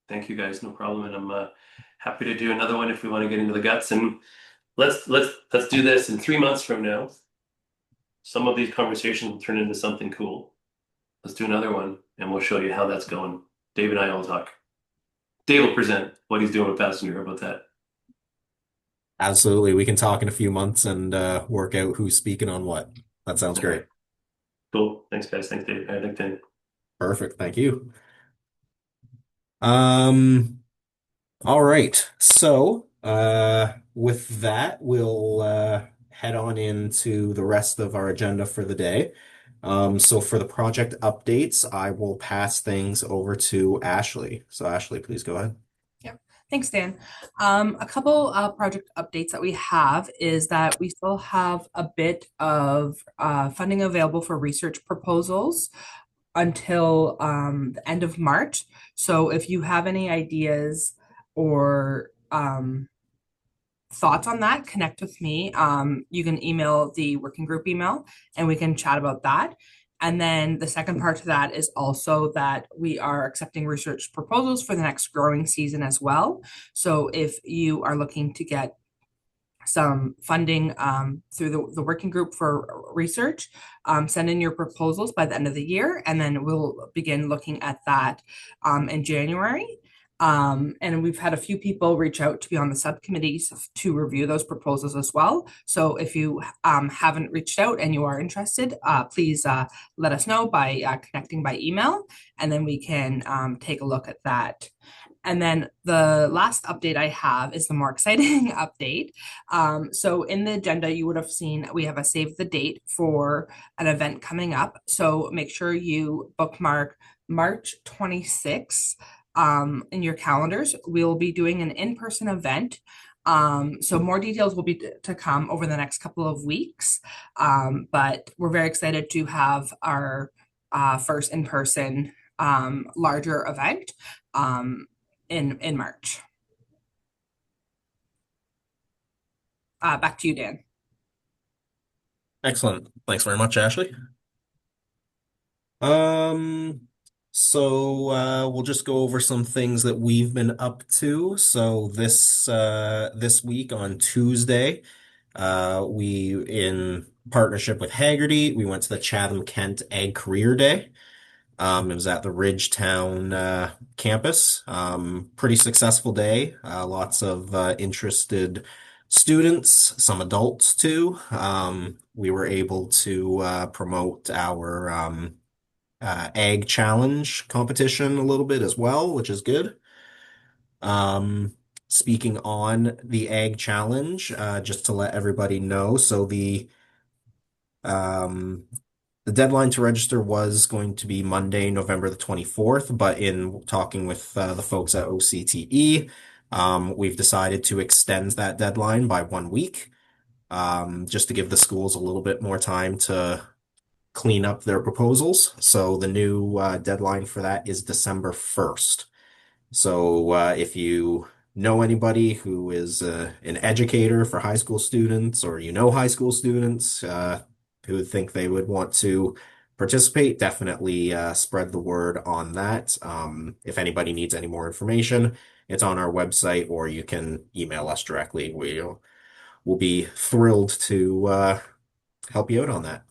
Speaker 2: Thank you, guys. No problem. And I'm happy to do another one if we want to get into the guts. And let's do this in 3 months from now. Some of these conversations will turn into something cool. Let's do another one, and we'll show you how that's going. Dave and I will talk. Dave will present what he's doing with Passenger. How about that?
Speaker 1: Absolutely. We can talk in a few months and work out who's speaking on what. That sounds great.
Speaker 2: Cool. Thanks, guys. Thanks, Dave. I LinkedIn.
Speaker 1: Perfect. Thank you. All right. So, with that, we'll head on into the rest of our agenda for the day. So for the project updates, I will pass things over to Ashley. So Ashley, please go ahead.
Speaker 11: Yep. Thanks, Dan. A couple project updates that we have is that we still have a bit of funding available for research proposals until the end of March. So if you have any ideas or thoughts on that, connect with me. You can email the working group email and we can chat about that. And then the second part to that is also that we are accepting research proposals for the next growing season as well. So if you are looking to get some funding through the working group for research, send in your proposals by the end of the year, and then we'll begin looking at that in January. And we've had a few people reach out to be on the subcommittees to review those proposals as well. So if you haven't reached out and you are interested, please let us know by connecting by email, and then we can take a look at that. And then the last update I have is the more exciting update. So in the agenda, you would have seen we have a save the date for an event coming up. So make sure you bookmark March 26th in your calendars. We'll be doing an in-person event. So more details will be to come over the next couple of weeks. But we're very excited to have our first in-person larger event. In March. Back to you, Dan.
Speaker 1: Excellent. Thanks very much, Ashley. Um, we'll just go over some things that we've been up to. So this week on Tuesday, we in partnership with Haggerty, we went to the Chatham Kent Ag Career Day. It was at the Ridgetown campus. Pretty successful day. Lots of interested students, some adults too. We were able to promote our ag challenge competition a little bit as well, which is good. Um, Speaking on the ag challenge, just to let everybody know, so um, the deadline to register was going to be Monday, November the 24th, but in talking with the folks at OCTE, we've decided to extend that deadline by 1 week, just to give the schools a little bit more time to clean up their proposals. So the new deadline for that is December 1st. So if you know anybody who is an educator for high school students, or you know high school students who think they would want to participate, definitely spread the word on that. If anybody needs any more information, it's on our website, or you can email us directly. We'll be thrilled to help you out on that.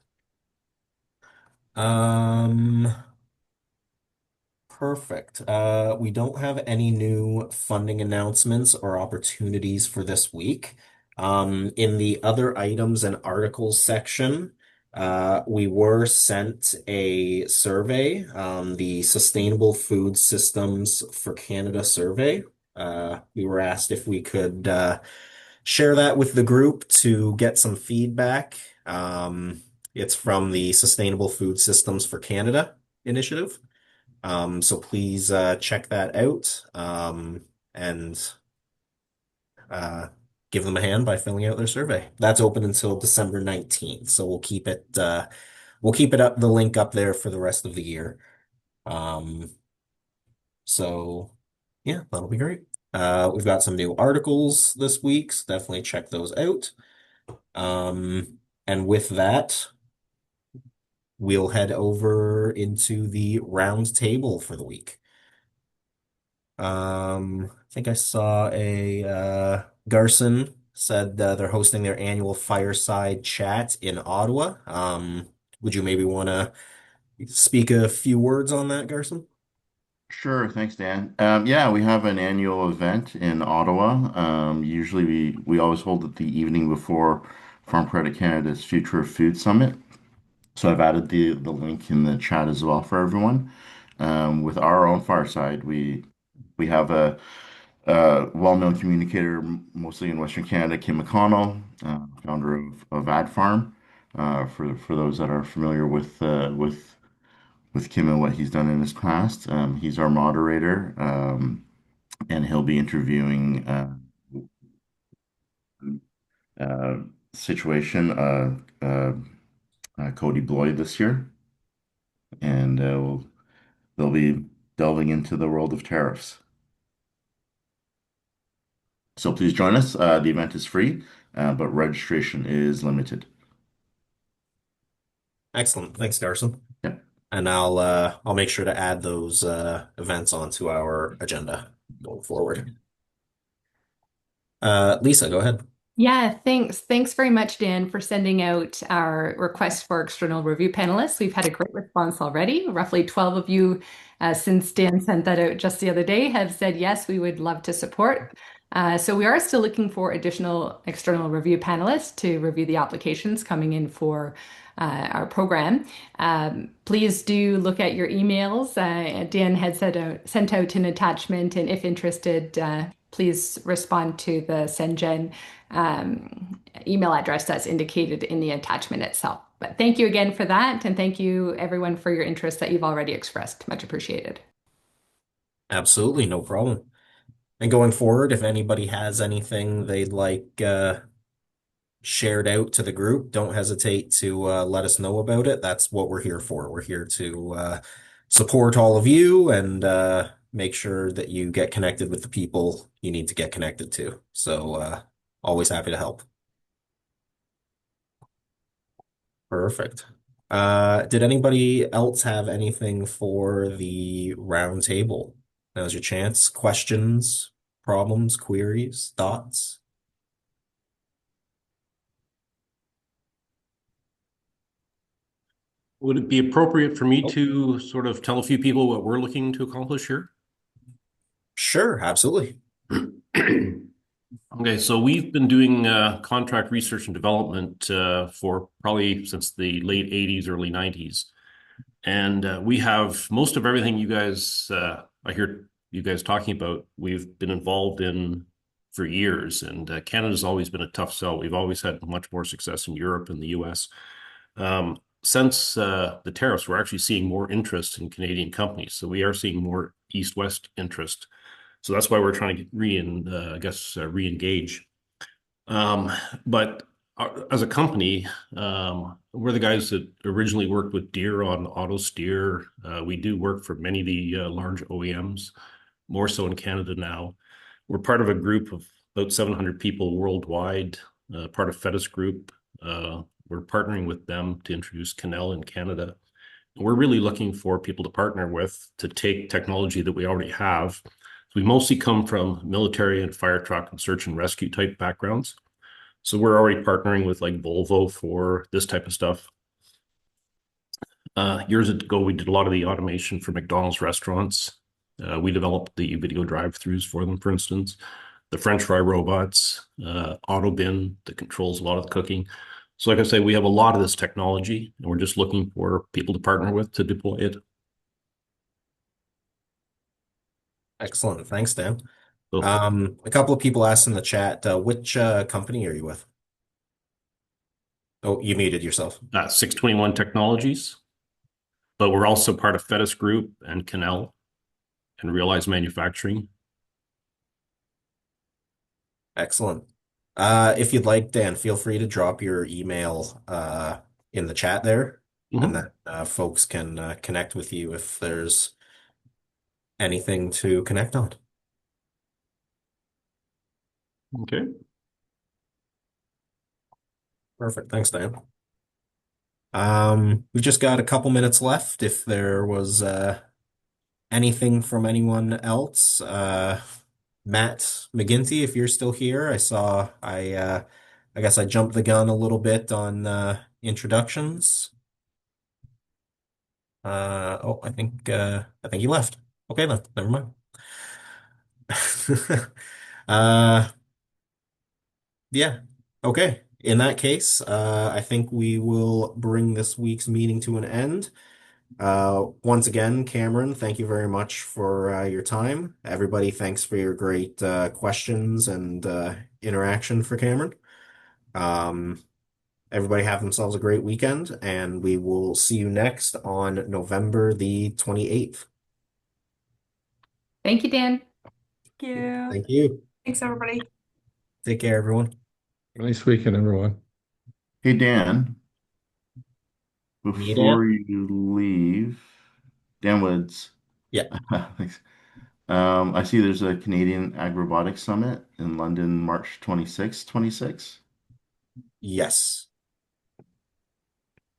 Speaker 1: Um, Perfect. We don't have any new funding announcements or opportunities for this week. In the other items and articles section, we were sent a survey, the Sustainable Food Systems for Canada survey. We were asked if we could share that with the group to get some feedback. It's from the Sustainable Food Systems for Canada initiative. So please check that out and uh, give them a hand by filling out their survey. That's open until December 19th, so we'll keep it up the link up there for the rest of the year. Um, so yeah, that'll be great. We've got some new articles this week, so definitely check those out. And with that, we'll head over into the round table for the week. I think I saw a Garson said they're hosting their annual fireside chat in Ottawa. Would you maybe want to speak a few words on that, Garson?
Speaker 12: Sure, thanks, Dan. Yeah, we have an annual event in Ottawa. Usually we always hold it the evening before Farm Credit Canada's Future of Food Summit. So I've added the link in the chat as well for everyone. With our own fireside, we have a well-known communicator, mostly in Western Canada, Kim McConnell, founder of AdFarm. For those that are familiar with Kim and what he's done in his past. He's our moderator, and he'll be interviewing uh, situation Cody Bloyd this year, and they'll be delving into the world of tariffs. So please join us. The event is free, but registration is limited.
Speaker 1: Excellent. Thanks, Carson.
Speaker 12: Yeah.
Speaker 1: And I'll make sure to add those events onto our agenda going forward. Lisa, go ahead.
Speaker 6: Yeah, thanks. Thanks very much, Dan, for sending out our request for external review panelists. We've had a great response already. Roughly 12 of you, since Dan sent that out just the other day, have said yes, we would love to support. So we are still looking for additional external review panelists to review the applications coming in for our program. Please do look at your emails. Dan had sent out an attachment, and if interested, please respond to the SendGen email address that's indicated in the attachment itself. But thank you again for that, and thank you everyone for your interest that you've already expressed. Much appreciated.
Speaker 1: Absolutely, no problem. And going forward, if anybody has anything they'd like shared out to the group, don't hesitate to let us know about it. That's what we're here for. We're here to support all of you and make sure that you get connected with the people you need to get connected to. So always happy to help. Perfect. Did anybody else have anything for the round table? Now's your chance. Questions, problems, queries, thoughts?
Speaker 5: Would it be appropriate for me to sort of tell a few people what we're looking to accomplish here?
Speaker 1: Sure, absolutely.
Speaker 5: Okay, so we've been doing contract research and development for probably since the late 80s, early 90s. And we have most of everything you guys, I hear you guys talking about, we've been involved in for years. And Canada's always been a tough sell. We've always had much more success in Europe and the US. Since the tariffs, we're actually seeing more interest in Canadian companies. So we are seeing more East-West interest. So that's why we're trying to re-engage. But as a company, we're the guys that originally worked with Deere on auto steer. We do work for many of the large OEMs, more so in Canada now. We're part of a group of about 700 people worldwide, part of FETIS Group. We're partnering with them to introduce Cannell in Canada. We're really looking for people to partner with to take technology that we already have. We mostly come from military and fire truck and search and rescue type backgrounds. So we're already partnering with like Volvo for this type of stuff. Years ago, we did a lot of the automation for McDonald's restaurants. We developed the video drive-throughs for them, for instance, the French fry robots, auto bin that controls a lot of the cooking. So like I say, we have a lot of this technology, and we're just looking for people to partner with to deploy it.
Speaker 1: Excellent. Thanks, Dan.
Speaker 5: So,
Speaker 1: A couple of people asked in the chat, which company are you with? Oh, you muted yourself.
Speaker 5: 621 Technologies, but we're also part of FETIS Group and Cannell and Realize Manufacturing.
Speaker 1: Excellent. If you'd like, Dan, feel free to drop your email in the chat there, and then folks can connect with you if there's anything to connect on.
Speaker 5: Okay.
Speaker 1: Perfect. Thanks, Dan. We've just got a couple minutes left. If there was anything from anyone else, Matt McGinty, if you're still here, I guess I jumped the gun a little bit on introductions. Oh, I think he left. Okay then, never mind. Uh, yeah. Okay. In that case, I think we will bring this week's meeting to an end. Once again, Cameron, thank you very much for your time. Everybody, thanks for your great questions and interaction for Cameron. Everybody have themselves a great weekend, and we will see you next on November the 28th.
Speaker 6: Thank you, Dan.
Speaker 11: Thank you.
Speaker 1: Thank you.
Speaker 11: Thanks, everybody.
Speaker 1: Take care, everyone.
Speaker 10: Nice weekend, everyone.
Speaker 12: Hey, Dan,
Speaker 1: Me, Dan?
Speaker 12: before you leave, Dan Woods.
Speaker 1: Yeah.
Speaker 12: Thanks. I see there's a Canadian Ag Robotics Summit in London, March 26th, 26.
Speaker 1: Yes.